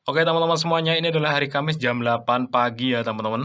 Oke teman-teman semuanya, ini adalah hari Kamis jam 8 pagi ya teman-teman.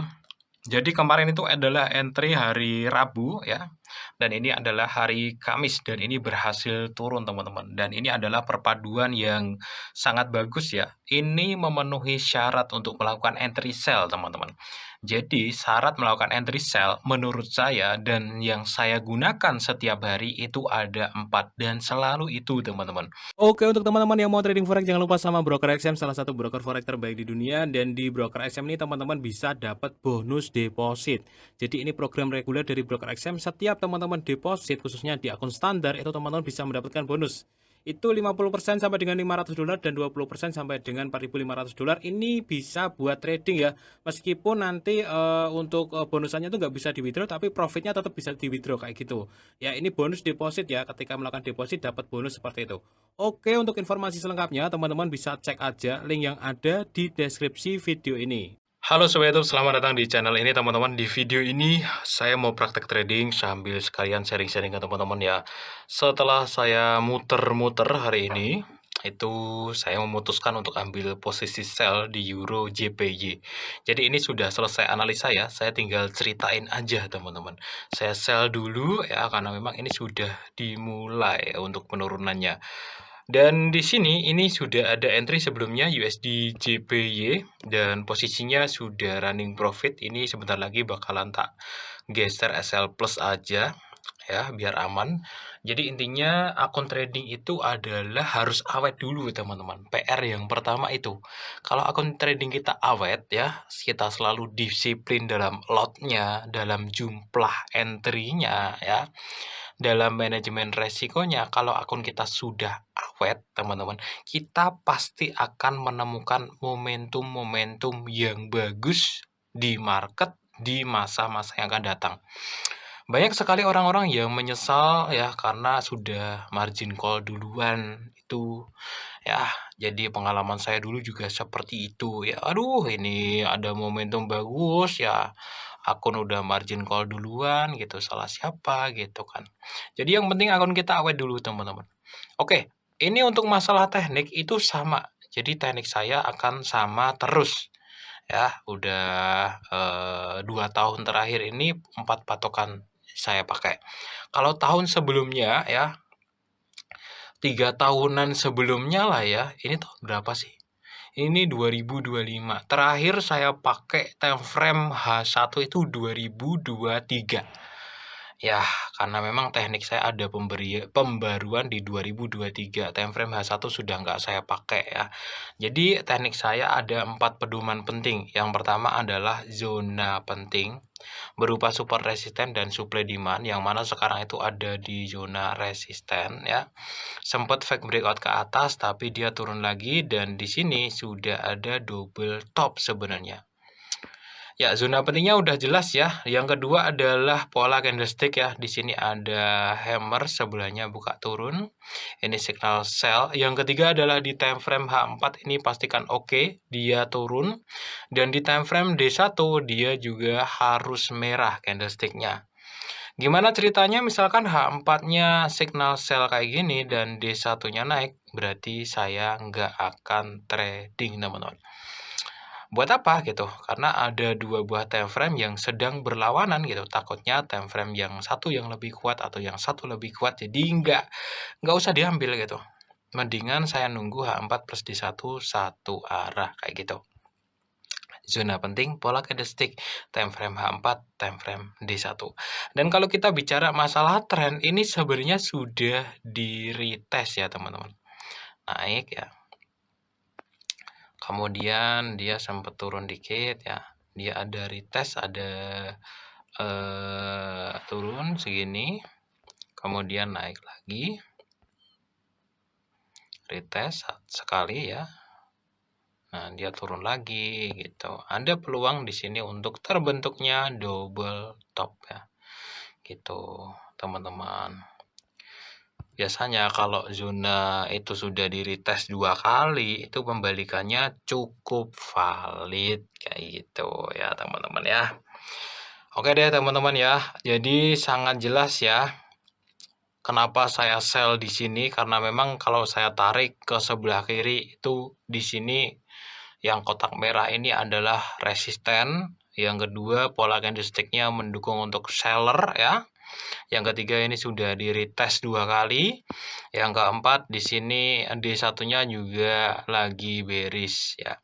Jadi kemarin itu adalah entry hari Rabu ya. Dan ini adalah hari Kamis dan ini berhasil turun teman-teman. Dan ini adalah perpaduan yang sangat bagus ya. Ini memenuhi syarat untuk melakukan entry sell teman-teman. Jadi syarat melakukan entry sell menurut saya dan yang saya gunakan setiap hari itu ada 4 dan selalu itu teman-teman. Oke, untuk teman-teman yang mau trading forex jangan lupa sama broker XM, salah satu broker forex terbaik di dunia. Dan di broker XM ini teman-teman bisa dapat bonus deposit. Jadi ini program reguler dari broker XM. Setiap teman-teman deposit khususnya di akun standar itu teman-teman bisa mendapatkan bonus. Itu 50% sampai dengan $500 dan 20% sampai dengan $4.500. Ini bisa buat trading ya. Meskipun nanti untuk bonusannya itu nggak bisa di withdraw, tapi profitnya tetap bisa di withdraw kayak gitu. Ya ini bonus deposit ya. Ketika melakukan deposit dapat bonus seperti itu. Oke, untuk informasi selengkapnya teman-teman bisa cek aja link yang ada di deskripsi video ini. Halo Sobat YouTube, selamat datang di channel ini teman-teman. Di video ini saya mau praktek trading sambil sekalian sharing-sharing ke teman-teman ya. Setelah saya muter-muter hari ini, itu saya memutuskan untuk ambil posisi sell di Euro JPY. Jadi ini sudah selesai analisa ya, saya tinggal ceritain aja teman-teman. Saya sell dulu ya, karena memang ini sudah dimulai untuk penurunannya. Dan di sini ini sudah ada entry sebelumnya USD JPY dan posisinya sudah running profit. Ini sebentar lagi bakalan tak geser SL plus aja ya biar aman. Jadi intinya akun trading itu adalah harus awet dulu teman-teman. PR yang pertama itu. Kalau akun trading kita awet ya, kita selalu disiplin dalam lotnya, dalam jumlah entry-nya ya, dalam manajemen resikonya. Kalau akun kita sudah awet teman-teman, kita pasti akan menemukan momentum-momentum yang bagus di market di masa-masa yang akan datang. Banyak sekali orang-orang yang menyesal ya karena sudah margin call duluan itu ya. Jadi pengalaman saya dulu juga seperti itu ya. Aduh, ini ada momentum bagus ya. Akun udah margin call duluan gitu. Salah siapa gitu kan. Jadi yang penting akun kita awet dulu teman-teman. Oke, ini untuk masalah teknik itu sama. Jadi teknik saya akan sama terus ya. Udah 2 tahun terakhir ini 4 patokan saya pakai. Kalau tahun sebelumnya ya, 3 tahunan sebelumnya lah ya, ini tahun berapa sih? Ini 2025. Terakhir saya pakai time frame H1 itu 2023. Ya, karena memang teknik saya ada pembaruan di 2023. Time frame H1 sudah nggak saya pakai ya. Jadi teknik saya ada 4 pedoman penting. Yang pertama adalah zona penting berupa support resisten dan supply demand, yang mana sekarang itu ada di zona resisten ya. Sempat fake breakout ke atas tapi dia turun lagi dan di sini sudah ada double top sebenarnya. Ya, zona pentingnya udah jelas ya. Yang kedua adalah pola candlestick ya. Di sini ada hammer, sebelahnya buka turun. Ini signal sell. Yang ketiga adalah di time frame H4 ini pastikan oke, dia turun. Dan di time frame D1 dia juga harus merah candlesticknya. Gimana ceritanya misalkan H4-nya signal sell kayak gini dan D1-nya naik, berarti saya nggak akan trading teman-teman. Buat apa gitu? Karena ada 2 buah time frame yang sedang berlawanan gitu. Takutnya time frame yang satu yang lebih kuat atau yang satu lebih kuat, jadi nggak usah diambil gitu. Mendingan saya nunggu H4 plus D1 satu arah kayak gitu. Zona penting, pola candlestick, time frame H4, time frame D1. Dan kalau kita bicara masalah tren, ini sebenarnya sudah di retest ya teman-teman. Naik ya. Kemudian dia sempat turun dikit ya. Dia ada retest, ada turun segini. Kemudian naik lagi. Retest sekali ya. Nah, dia turun lagi gitu. Ada peluang di sini untuk terbentuknya double top ya. Gitu, teman-teman. Biasanya kalau zona itu sudah di retest 2 kali, itu pembalikannya cukup valid kayak gitu ya, teman-teman ya. Oke deh, teman-teman ya. Jadi sangat jelas ya kenapa saya sell di sini, karena memang kalau saya tarik ke sebelah kiri itu di sini Yang kotak merah ini adalah resisten. Yang kedua, pola candlestick-nya mendukung untuk seller ya. Yang ketiga ini sudah di retest 2 kali. Yang keempat di sini D1-nya juga lagi bearish ya.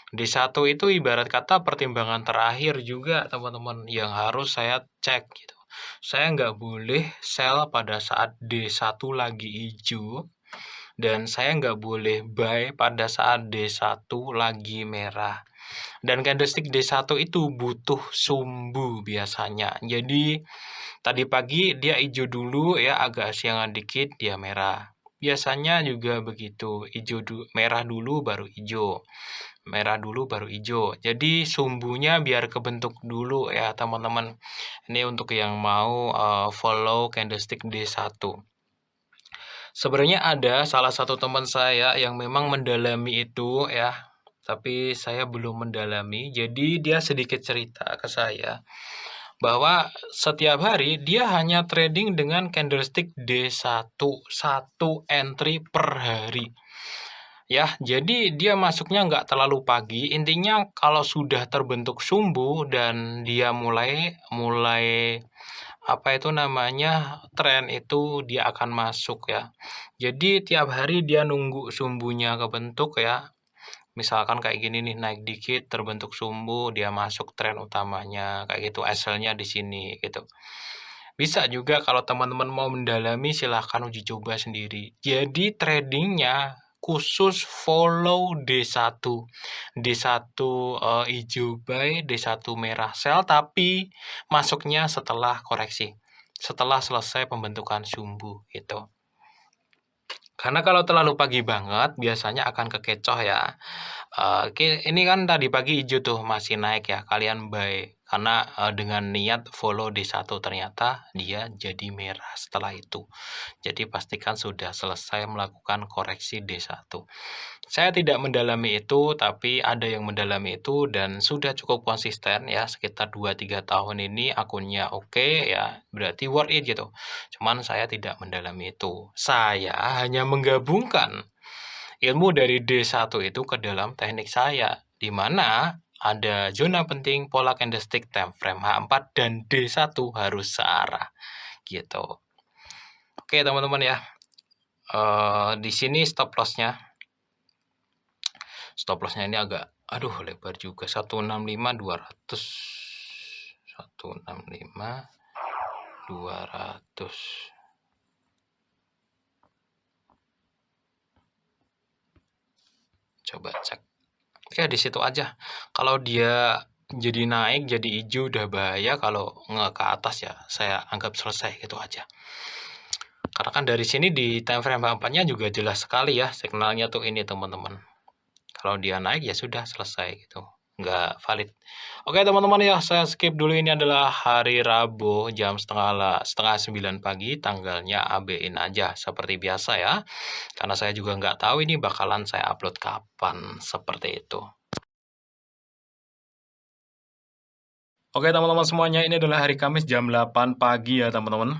D1 itu ibarat kata pertimbangan terakhir juga teman-teman yang harus saya cek gitu. Saya nggak boleh sell pada saat D1 lagi hijau dan saya nggak boleh buy pada saat D1 lagi merah. Dan candlestick D1 itu butuh sumbu biasanya. Jadi tadi pagi dia hijau dulu ya, agak siangan dikit dia merah. Biasanya juga begitu, merah dulu baru hijau. Merah dulu baru hijau. Jadi sumbunya biar kebentuk dulu ya teman-teman. Ini untuk yang mau follow candlestick D1. Sebenarnya ada salah satu teman saya yang memang mendalami itu ya, tapi saya belum mendalami. Jadi dia sedikit cerita ke saya bahwa setiap hari dia hanya trading dengan candlestick D1, satu entry per hari. Ya, jadi dia masuknya nggak terlalu pagi. Intinya kalau sudah terbentuk sumbu dan dia mulai apa itu namanya tren itu dia akan masuk ya. Jadi tiap hari dia nunggu sumbunya kebentuk ya. Misalkan kayak gini nih naik dikit terbentuk sumbu dia masuk tren utamanya kayak gitu SL-nya di sini gitu. Bisa juga kalau teman-teman mau mendalami silahkan uji coba sendiri. Jadi tradingnya khusus follow D1. D1 hijau buy, D1 merah sell tapi masuknya setelah koreksi. Setelah selesai pembentukan sumbu gitu. Karena kalau terlalu pagi banget biasanya akan kekecoh ya. Oke, ini kan tadi pagi hijau tuh masih naik ya, kalian buy. Karena dengan niat follow D1 ternyata dia jadi merah setelah itu. Jadi pastikan sudah selesai melakukan koreksi D1. Saya tidak mendalami itu, tapi ada yang mendalami itu dan sudah cukup konsisten ya, sekitar 2-3 tahun ini akunnya oke ya, berarti worth it gitu. Cuman saya tidak mendalami itu. Saya hanya menggabungkan ilmu dari D1 itu ke dalam teknik saya, di mana ada zona penting, pola candlestick, time frame H4 dan D1 harus searah gitu. Oke teman-teman ya, di sini stop loss-nya. Stop loss-nya ini agak lebar juga 165 200 165 200 coba cek ya di situ aja. Kalau dia jadi naik jadi hijau udah bahaya, kalau nggak ke atas ya saya anggap selesai gitu aja. Karena kan dari sini di time frame 4-nya juga jelas sekali ya signalnya tuh ini teman-teman. Kalau dia naik ya sudah selesai gitu, nggak valid. Oke teman-teman ya, saya skip dulu. Ini adalah hari Rabu jam setengah 9 pagi, tanggalnya AB-in aja seperti biasa ya. Karena saya juga nggak tahu ini bakalan saya upload kapan, seperti itu. Oke teman-teman semuanya, ini adalah hari Kamis jam 8 pagi ya teman-teman.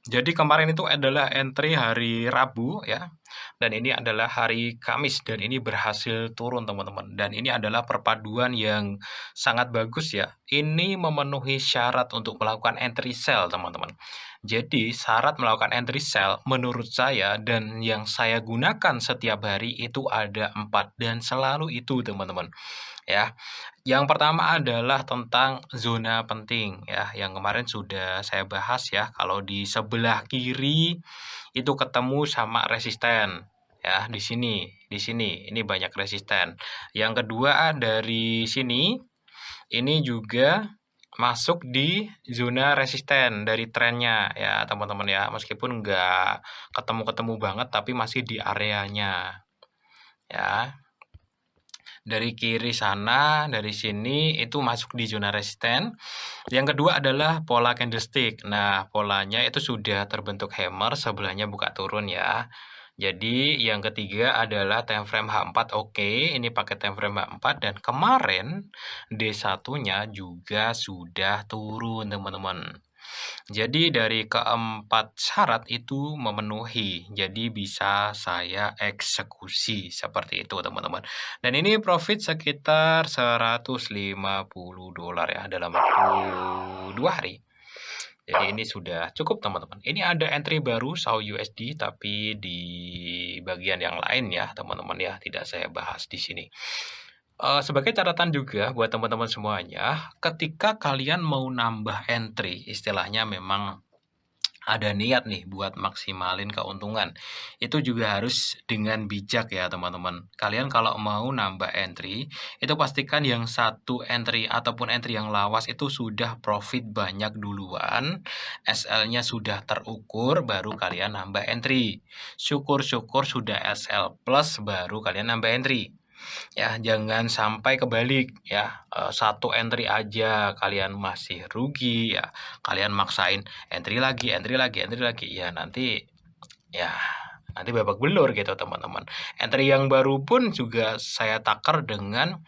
Jadi kemarin itu adalah entry hari Rabu ya, dan ini adalah hari Kamis dan ini berhasil turun teman-teman. Dan ini adalah perpaduan yang sangat bagus ya. Ini memenuhi syarat untuk melakukan entry sell teman-teman. Jadi syarat melakukan entry sell menurut saya dan yang saya gunakan setiap hari itu ada 4 dan selalu itu teman-teman. Ya, yang pertama adalah tentang zona penting ya, yang kemarin sudah saya bahas ya, kalau di sebelah kiri itu ketemu sama resisten ya, di sini ini banyak resisten. Yang kedua dari sini ini juga masuk di zona resisten dari trennya ya teman-teman ya, meskipun nggak ketemu-ketemu banget tapi masih di areanya ya. Dari kiri sana, dari sini itu masuk di zona resisten. Yang kedua adalah pola candlestick. Nah, polanya itu sudah terbentuk hammer, sebelahnya buka turun ya. Jadi yang ketiga adalah time frame H4 oke, ini pakai time frame H4 dan kemarin D1-nya juga sudah turun teman-teman. Jadi dari keempat syarat itu memenuhi, jadi bisa saya eksekusi, seperti itu teman-teman. Dan ini profit sekitar $150 ya dalam waktu 2 hari. Jadi ini sudah cukup teman-teman. Ini ada entry baru SAU USD tapi di bagian yang lain ya teman-teman ya, tidak saya bahas di sini. Sebagai catatan juga buat teman-teman semuanya, ketika kalian mau nambah entry, istilahnya memang ada niat nih buat maksimalin keuntungan. Itu juga harus dengan bijak ya teman-teman. Kalian kalau mau nambah entry, itu pastikan yang satu entry ataupun entry yang lawas itu sudah profit banyak duluan, SL-nya sudah terukur, baru kalian nambah entry. Syukur-syukur sudah SL plus, baru kalian nambah entry. Ya, jangan sampai kebalik ya, satu entry aja kalian masih rugi ya, kalian maksain entry lagi, ya nanti babak belur gitu teman-teman. Entry yang baru pun juga saya takar dengan,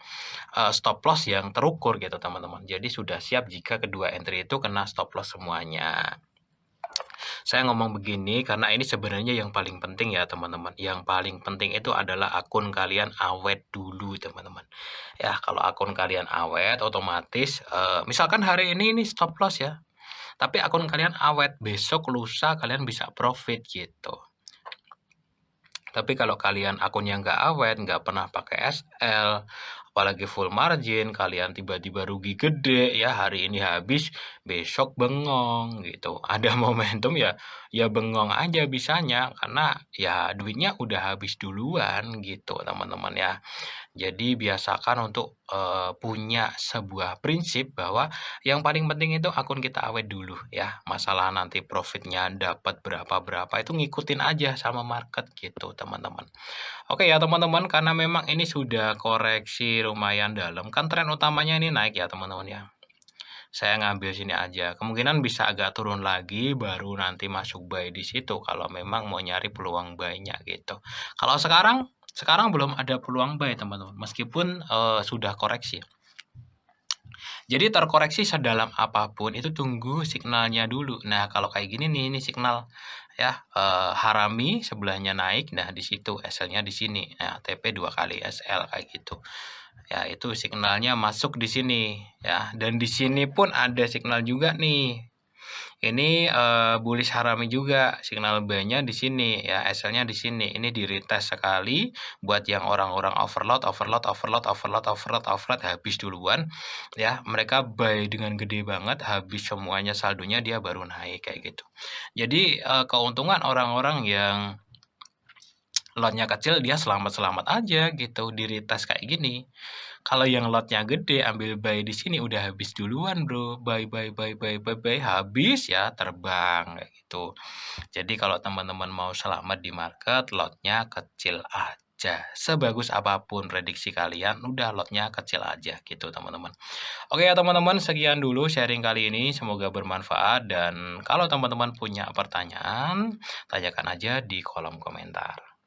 stop loss yang terukur gitu teman-teman. Jadi sudah siap jika kedua entry itu kena stop loss semuanya. Saya ngomong begini karena ini sebenarnya yang paling penting ya teman-teman. Yang paling penting itu adalah akun kalian awet dulu teman-teman. Ya kalau akun kalian awet otomatis misalkan hari ini stop loss ya. Tapi akun kalian awet, besok lusa kalian bisa profit gitu. Tapi kalau kalian akunnya nggak awet, nggak pernah pakai SL, apalagi full margin, kalian tiba-tiba rugi gede ya, hari ini habis, besok bengong gitu. Ada momentum ya bengong aja bisanya, karena ya duitnya udah habis duluan gitu teman-teman ya. Jadi biasakan untuk, punya sebuah prinsip bahwa yang paling penting itu akun kita awet dulu ya, masalah nanti profitnya dapat berapa-berapa itu ngikutin aja sama market gitu teman-teman. Oke ya teman-teman, karena memang ini sudah koreksi lumayan dalam, kan tren utamanya ini naik ya teman-teman ya. Saya ngambil sini aja, kemungkinan bisa agak turun lagi baru nanti masuk buy di situ kalau memang mau nyari peluang buy-nya gitu. Kalau sekarang belum ada peluang buy teman-teman, meskipun, sudah koreksi. Jadi terkoreksi sedalam apapun itu tunggu signalnya dulu. Nah, kalau kayak gini nih, ini signal ya, harami sebelahnya naik, nah di situ SL-nya di sini. Nah, TP 2 kali SL kayak gitu. Ya, itu signalnya masuk di sini ya, dan di sini pun ada signal juga nih. Ini, bullish harami juga, signal buy-nya di sini ya, SL-nya di sini. Ini di-retest sekali buat yang orang-orang overload habis duluan ya. Mereka buy dengan gede banget, habis semuanya saldonya dia baru naik kayak gitu. Jadi, keuntungan orang-orang yang lotnya kecil dia selamat-selamat aja gitu, di-retest kayak gini. Kalau yang lotnya gede ambil buy di sini udah habis duluan Bro, buy, habis ya terbang kayak gitu. Jadi kalau teman-teman mau selamat di market, lotnya kecil aja. Sebagus apapun prediksi kalian, udah lotnya kecil aja gitu teman-teman. Oke ya teman-teman, sekian dulu sharing kali ini, semoga bermanfaat dan kalau teman-teman punya pertanyaan, tanyakan aja di kolom komentar.